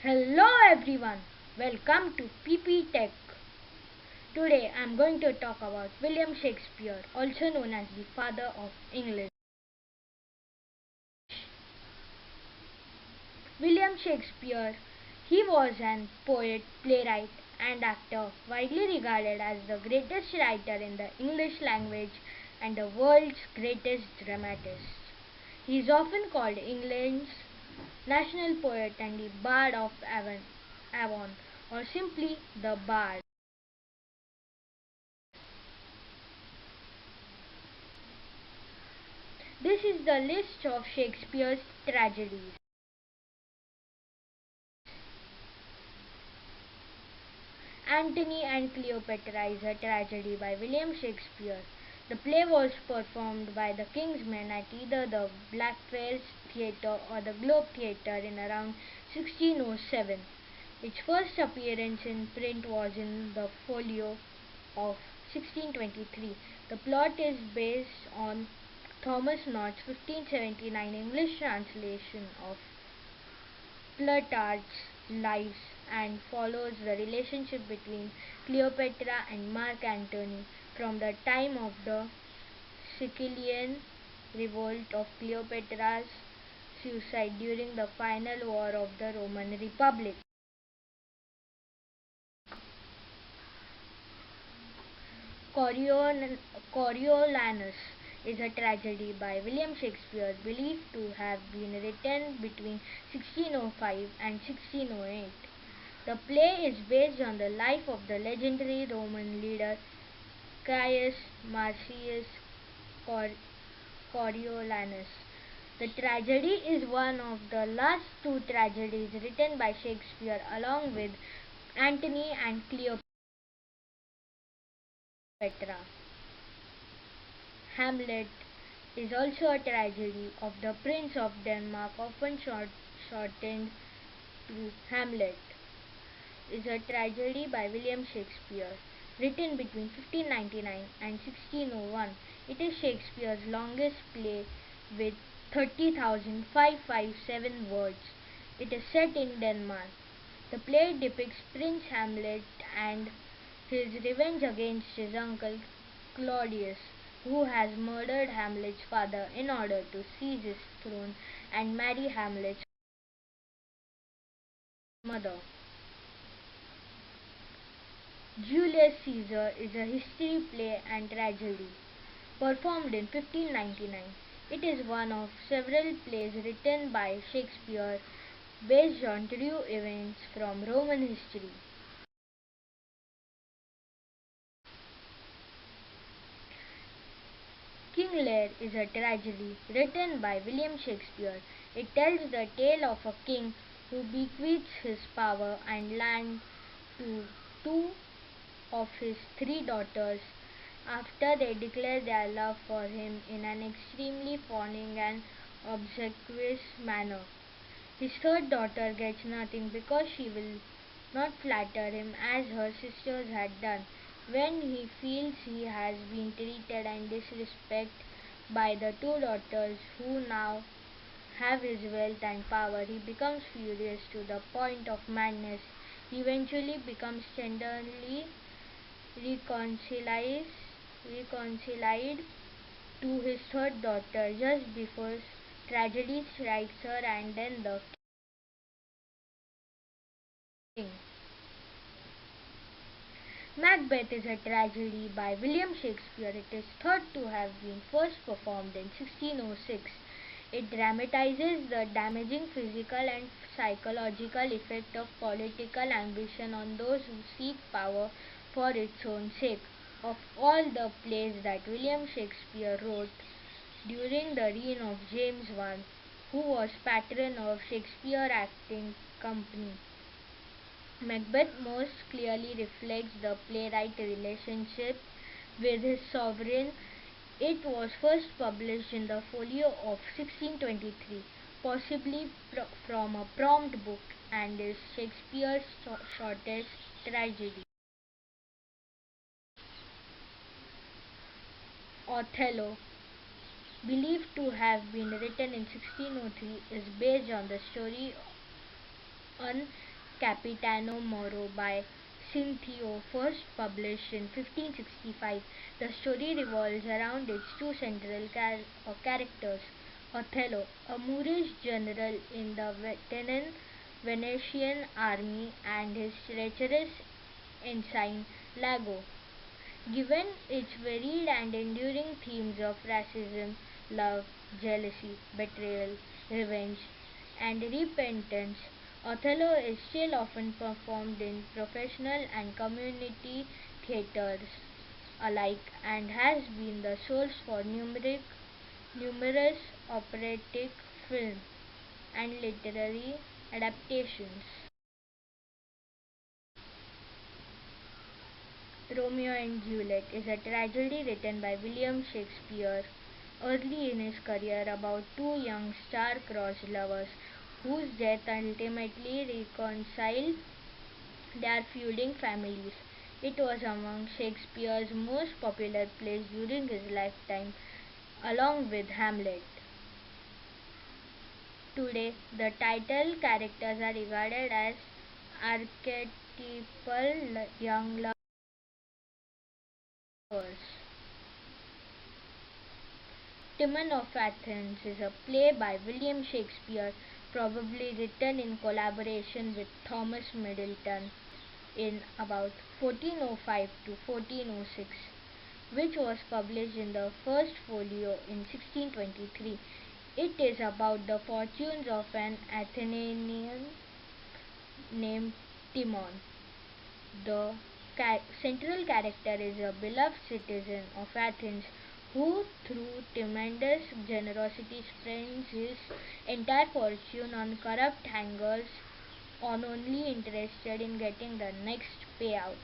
Hello everyone, welcome to PP Tech. Today I am going to talk about William Shakespeare, also known as the father of English. William Shakespeare, he was an poet, playwright, and actor, widely regarded as the greatest writer in the English language and the world's greatest dramatist. He is often called England's national poet and the Bard of Avon, or simply the Bard. This is the list of Shakespeare's tragedies. Antony and Cleopatra is a tragedy by William Shakespeare. The play was performed by the King's Men at either the Blackfriars Theatre or the Globe Theatre in around 1607. Its first appearance in print was in the Folio of 1623. The plot is based on Thomas Knott's 1579 English translation of Plutarch's Lives and follows the relationship between Cleopatra and Mark Antony from the time of the Sicilian revolt of Cleopatra's suicide during the final war of the Roman Republic. Coriolanus is a tragedy by William Shakespeare believed to have been written between 1605 and 1608. The play is based on the life of the legendary Roman leader Caius Marcius Coriolanus. The tragedy is one of the last two tragedies written by Shakespeare along with Antony and Cleopatra. Hamlet is also a tragedy of the Prince of Denmark, often shortened to Hamlet. Is a tragedy by William Shakespeare, written between 1599 and 1601. It is Shakespeare's longest play with 30,557 words. It is set in Denmark. The play depicts Prince Hamlet and his revenge against his uncle Claudius, who has murdered Hamlet's father in order to seize his throne and marry Hamlet's mother. Julius Caesar is a history play and tragedy, performed in 1599. It is one of several plays written by Shakespeare based on true events from Roman history. King Lear is a tragedy written by William Shakespeare. It tells the tale of a king who bequeaths his power and land to two of his three daughters after they declare their love for him in an extremely fawning and obsequious manner. His third daughter gets nothing because she will not flatter him as her sisters had done. When he feels he has been treated and disrespected by the two daughters who now have his wealth and power, he becomes furious to the point of madness. He eventually becomes tenderly reconciled to his third daughter just before tragedy strikes her and then the king. Macbeth is a tragedy by William Shakespeare. It is thought to have been first performed in 1606. It dramatizes the damaging physical and psychological effect of political ambition on those who seek power for its own sake. Of all the plays that William Shakespeare wrote during the reign of James I, who was patron of Shakespeare Acting Company, Macbeth most clearly reflects the playwright's relationship with his sovereign. It was first published in the Folio of 1623, possibly from a prompt book, and is Shakespeare's shortest tragedy. Othello, believed to have been written in 1603, is based on the story on Capitano Moro by Cinthio, first published in 1565. The story revolves around its two central characters, Othello, a Moorish general in the Venetian army, and his treacherous ensign, Lago. Given its varied and enduring themes of racism, love, jealousy, betrayal, revenge, and repentance, Othello is still often performed in professional and community theatres alike and has been the source for numerous operatic film and literary adaptations. Romeo and Juliet is a tragedy written by William Shakespeare early in his career about two young star-crossed lovers whose death ultimately reconciled their feuding families. It was among Shakespeare's most popular plays during his lifetime, along with Hamlet. Today, the title characters are regarded as archetypal young lovers. Timon of Athens is a play by William Shakespeare, probably written in collaboration with Thomas Middleton in about 1405 to 1406, which was published in the first folio in 1623. It is about the fortunes of an Athenian named Timon. The central character is a beloved citizen of Athens who, through tremendous generosity, spends his entire fortune on corrupt hangers on only interested in getting the next payout.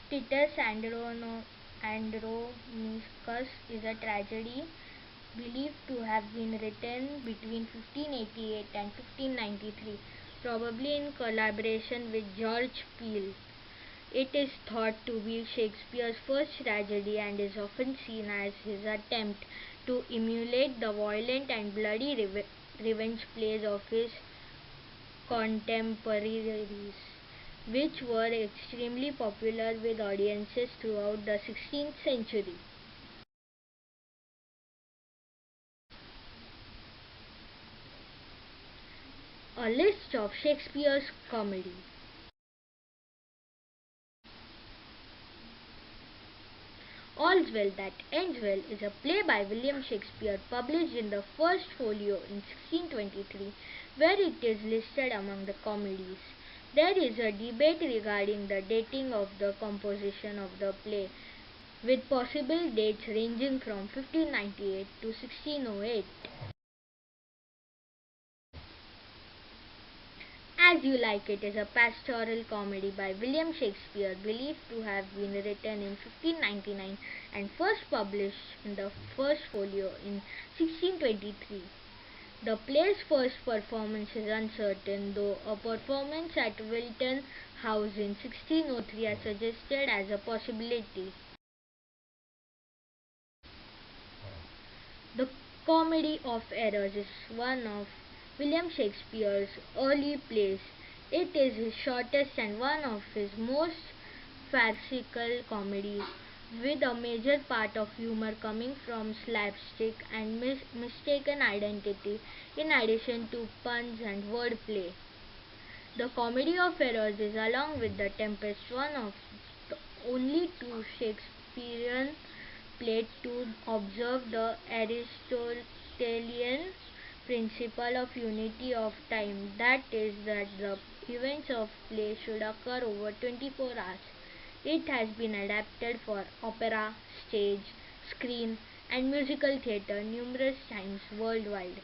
Titus Andronicus is a tragedy believed to have been written between 1588 and 1593, probably in collaboration with George Peele. It is thought to be Shakespeare's first tragedy and is often seen as his attempt to emulate the violent and bloody revenge plays of his contemporaries, which were extremely popular with audiences throughout the 16th century. A list of Shakespeare's comedies. All's Well That Ends Well is a play by William Shakespeare published in the first folio in 1623, where it is listed among the comedies. There is a debate regarding the dating of the composition of the play, with possible dates ranging from 1598 to 1608. As You Like It is a pastoral comedy by William Shakespeare, believed to have been written in 1599 and first published in the first folio in 1623. The play's first performance is uncertain, though a performance at Wilton House in 1603 is suggested as a possibility. The Comedy of Errors is one of William Shakespeare's early plays. It is his shortest and one of his most farcical comedies, with a major part of humor coming from slapstick and mistaken identity, in addition to puns and wordplay. The Comedy of Errors is, along with The Tempest, one of the only two Shakespearean plays to observe the Aristotelian principle of unity of time, that is, that the events of play should occur over 24 hours. It has been adapted for opera, stage, screen, and musical theatre numerous times worldwide.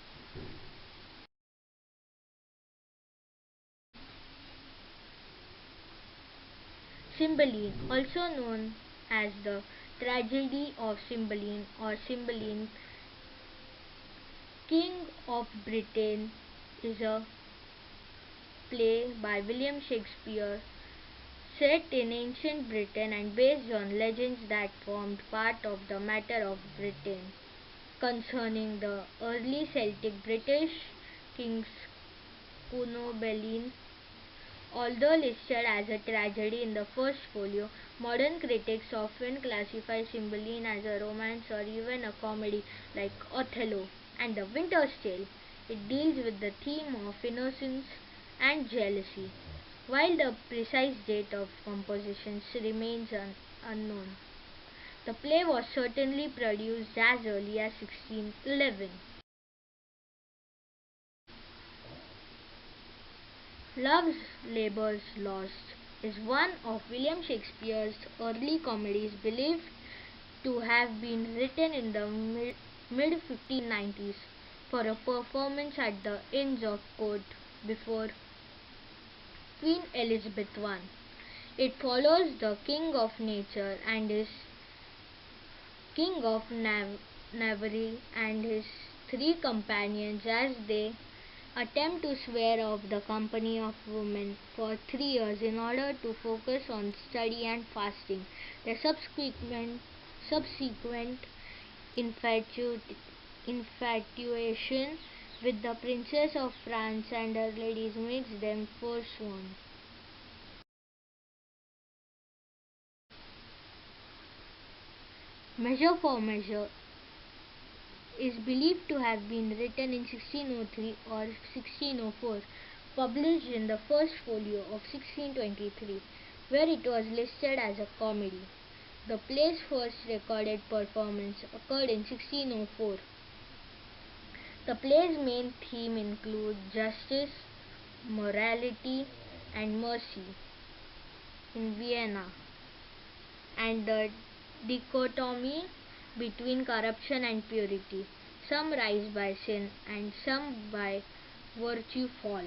Cymbeline, also known as the Tragedy of Cymbeline or Cymbeline, King of Britain, is a play by William Shakespeare set in ancient Britain and based on legends that formed part of the matter of Britain. concerning the early Celtic British kings Cunobeline. Although listed as a tragedy in the first folio, modern critics often classify Cymbeline as a romance or even a comedy like Othello and The Winter's Tale. It deals with the theme of innocence and jealousy, while the precise date of composition remains unknown. The play was certainly produced as early as 1611. Love's Labour's Lost is one of William Shakespeare's early comedies believed to have been written in the mid 1590s for a performance at the Inns of Court before Queen Elizabeth I. It follows the King of Nature and his King of Navarre and his three companions as they attempt to swear off the company of women for 3 years in order to focus on study and fasting. The subsequent infatuation with the Princess of France and her ladies makes them forsworn. Measure for Measure is believed to have been written in 1603 or 1604, published in the first folio of 1623, where it was listed as a comedy. The play's first recorded performance occurred in 1604. The play's main theme include justice, morality, and mercy in Vienna, and the dichotomy between corruption and purity. Some rise by sin and some by virtue fall.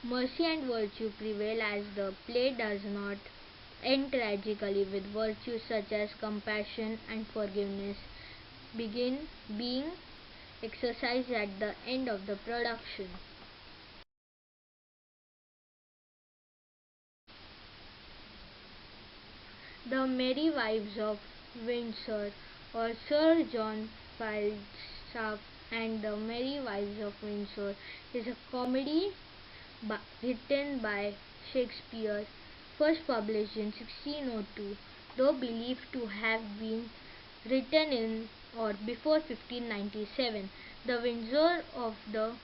Mercy and virtue prevail as the play does not end tragically, with virtues such as compassion and forgiveness being exercised at the end of the production. The Merry Wives of Windsor, or Sir John Falstaff and the Merry Wives of Windsor, is a comedy written by Shakespeare, first published in 1602, though believed to have been written in or before 1597. The Windsor of the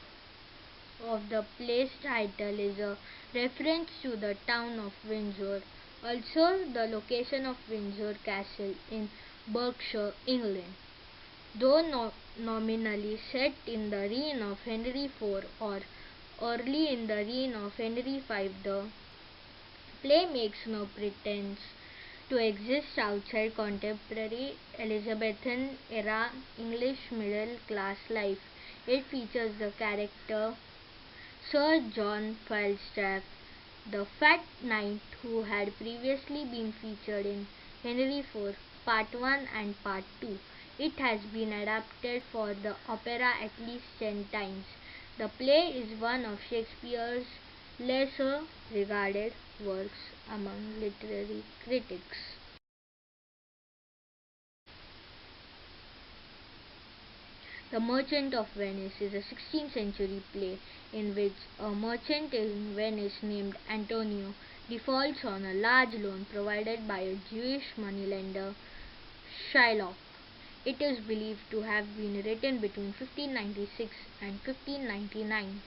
play's title is a reference to the town of Windsor, also the location of Windsor Castle in Berkshire, England. Though nominally set in the reign of Henry IV or early in the reign of Henry V, the play makes no pretense to exist outside contemporary Elizabethan era English middle class life. It features the character Sir John Falstaff, the fat knight who had previously been featured in Henry IV Part 1 and Part 2. It has been adapted for the opera at least 10 times. The play is one of Shakespeare's lesser regarded works among literary critics. The Merchant of Venice is a 16th century play in which a merchant in Venice named Antonio defaults on a large loan provided by a Jewish moneylender, Shylock. It is believed to have been written between 1596 and 1599.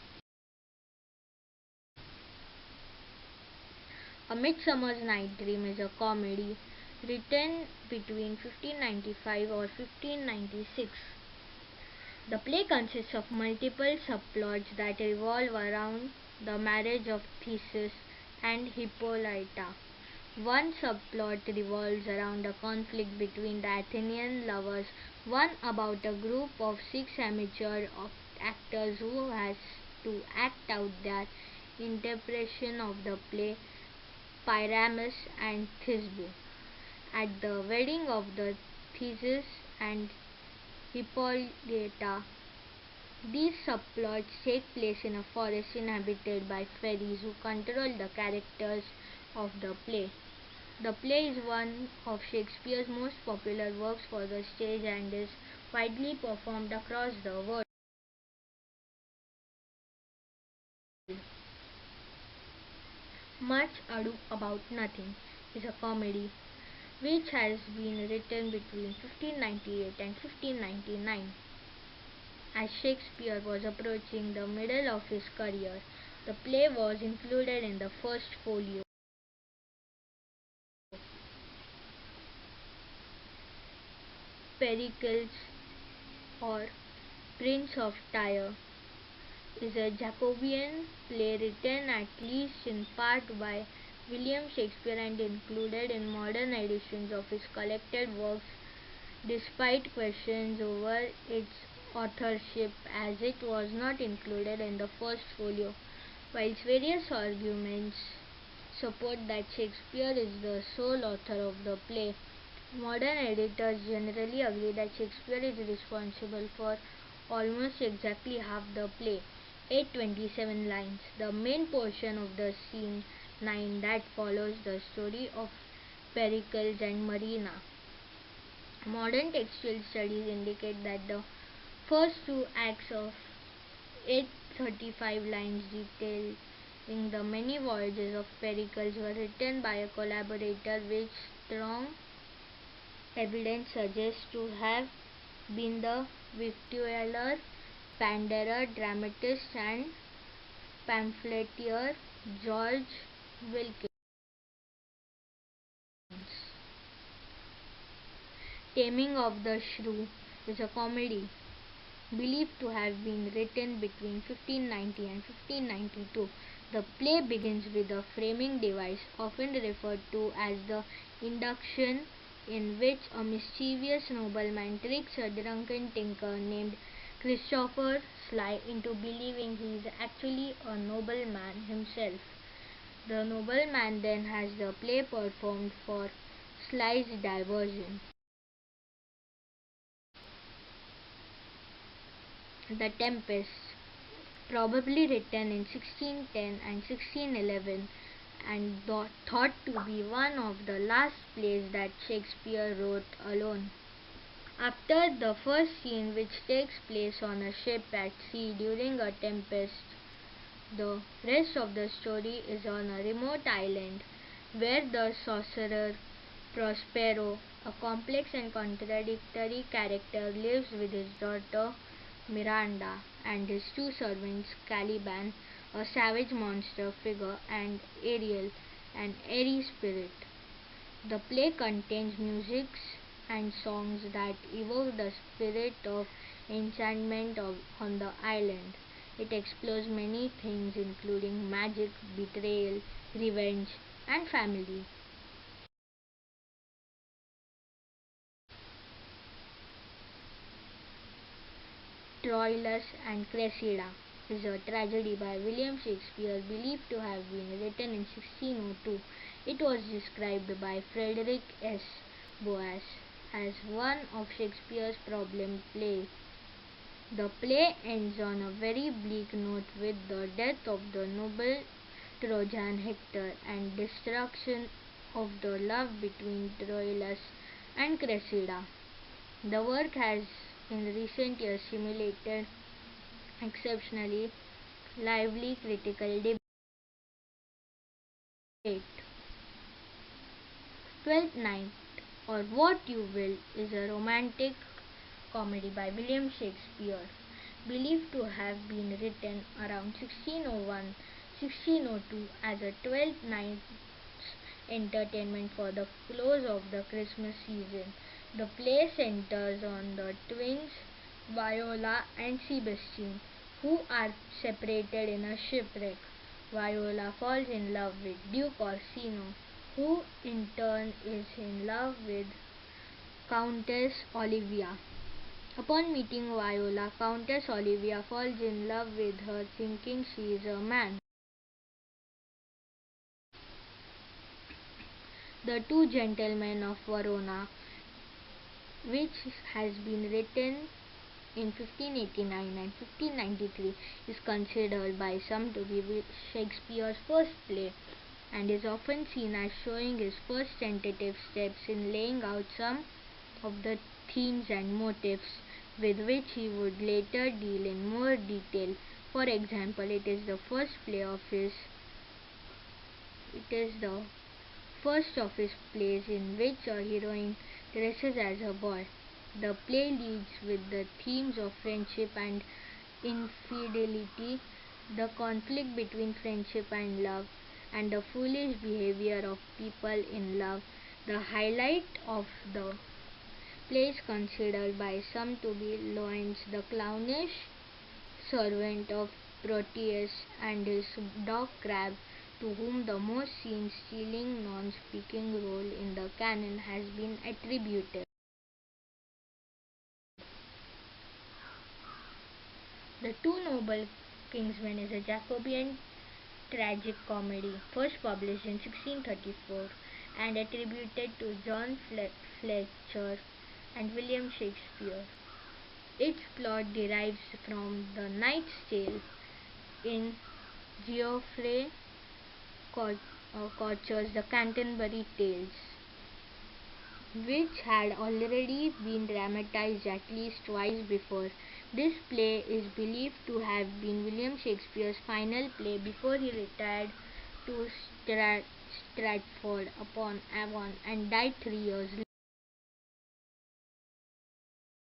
A Midsummer's Night Dream is a comedy written between 1595 or 1596. The play consists of multiple subplots that revolve around the marriage of Theseus and Hippolyta. One subplot revolves around a conflict between the Athenian lovers, one about a group of 6 amateur actors who has to act out their interpretation of the play Pyramus and Thisbe at the wedding of the Theseus and Hippolyta. These subplots take place in a forest inhabited by fairies who control the characters of the play. The play is one of Shakespeare's most popular works for the stage and is widely performed across the world. Much Ado About Nothing is a comedy which has been written between 1598 and 1599. As Shakespeare was approaching the middle of his career, the play was included in the first folio. Pericles or Prince of Tyre is a Jacobean play written at least in part by William Shakespeare and included in modern editions of his collected works despite questions over its authorship as it was not included in the first folio. Whilst various arguments support that Shakespeare is the sole author of the play, modern editors generally agree that Shakespeare is responsible for almost exactly half the play, 827 lines, the main portion of the scene 9 that follows the story of Pericles and Marina. Modern textual studies indicate that the first two acts of 835 lines detailing the many voyages of Pericles were written by a collaborator, which strong evidence suggests to have been the victualler, panderer, dramatist, and pamphleteer George Wilkins. Taming of the Shrew is a comedy believed to have been written between 1590 and 1592. The play begins with a framing device, often referred to as the induction, in which a mischievous nobleman tricks a drunken tinker named Christopher Sly into believing he is actually a nobleman himself. The nobleman then has the play performed for Sly's diversion. The Tempest, probably written in 1610 and 1611 and thought to be one of the last plays that Shakespeare wrote alone. After the first scene, which takes place on a ship at sea during a tempest, the rest of the story is on a remote island where the sorcerer Prospero, a complex and contradictory character, lives with his daughter Miranda and his two servants Caliban, a savage monster figure, and Ariel, an airy spirit. The play contains music and songs that evoke the spirit of enchantment on the island. It explores many themes including magic, betrayal, revenge, and family. Troilus and Cressida is a tragedy by William Shakespeare believed to have been written in 1602. It was described by Frederick S. Boas as one of Shakespeare's problem plays. The play ends on a very bleak note with the death of the noble Trojan Hector and destruction of the love between Troilus and Cressida. The work has in recent years simulated exceptionally lively critical debate. Twelfth Night or What You Will is a romantic comedy by William Shakespeare, believed to have been written around 1601 1602 as a 12th night's entertainment for the close of the Christmas season. The play centers on the twins Viola and Sebastian, who are separated in a shipwreck. Viola falls in love with Duke Orsino, who in turn is in love with Countess Olivia. Upon meeting Viola, Countess Olivia falls in love with her thinking she is a man. The Two Gentlemen of Verona, which has been written in 1589 and 1593, is considered by some to be Shakespeare's first play and is often seen as showing his first tentative steps in laying out some of the themes and motifs with which he would later deal in more detail. For example, it is the first of his plays in which a heroine dresses as a boy. The play leads with the themes of friendship and infidelity, the conflict between friendship and love, and the foolish behavior of people in love. The highlight of the play is considered by some to be Laurence, the clownish servant of Proteus, and his dog Crab, to whom the most scene-stealing non-speaking role in the canon has been attributed. The Two Noble Kingsmen is a Jacobean tragic comedy, first published in 1634 and attributed to John Fletcher and William Shakespeare. Its plot derives from The Knight's Tale in Geoffrey Chaucer's The Canterbury Tales, which had already been dramatized at least twice before. This play is believed to have been William Shakespeare's final play before he retired to Stratford upon Avon and died 3 years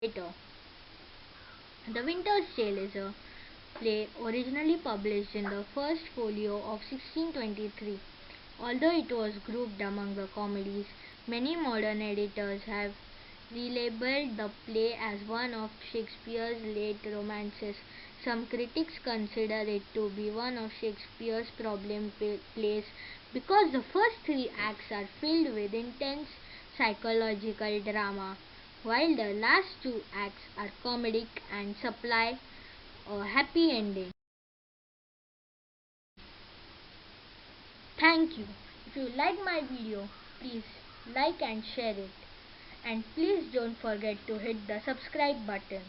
later. The Winter's Tale is a play originally published in the first folio of 1623. Although it was grouped among the comedies, many modern editors have relabeled the play as one of Shakespeare's late romances. Some critics consider it to be one of Shakespeare's problem plays because the first three acts are filled with intense psychological drama, while the last two acts are comedic and supply a happy ending. Thank you. If you like my video, please like and share it. And please don't forget to hit the subscribe button.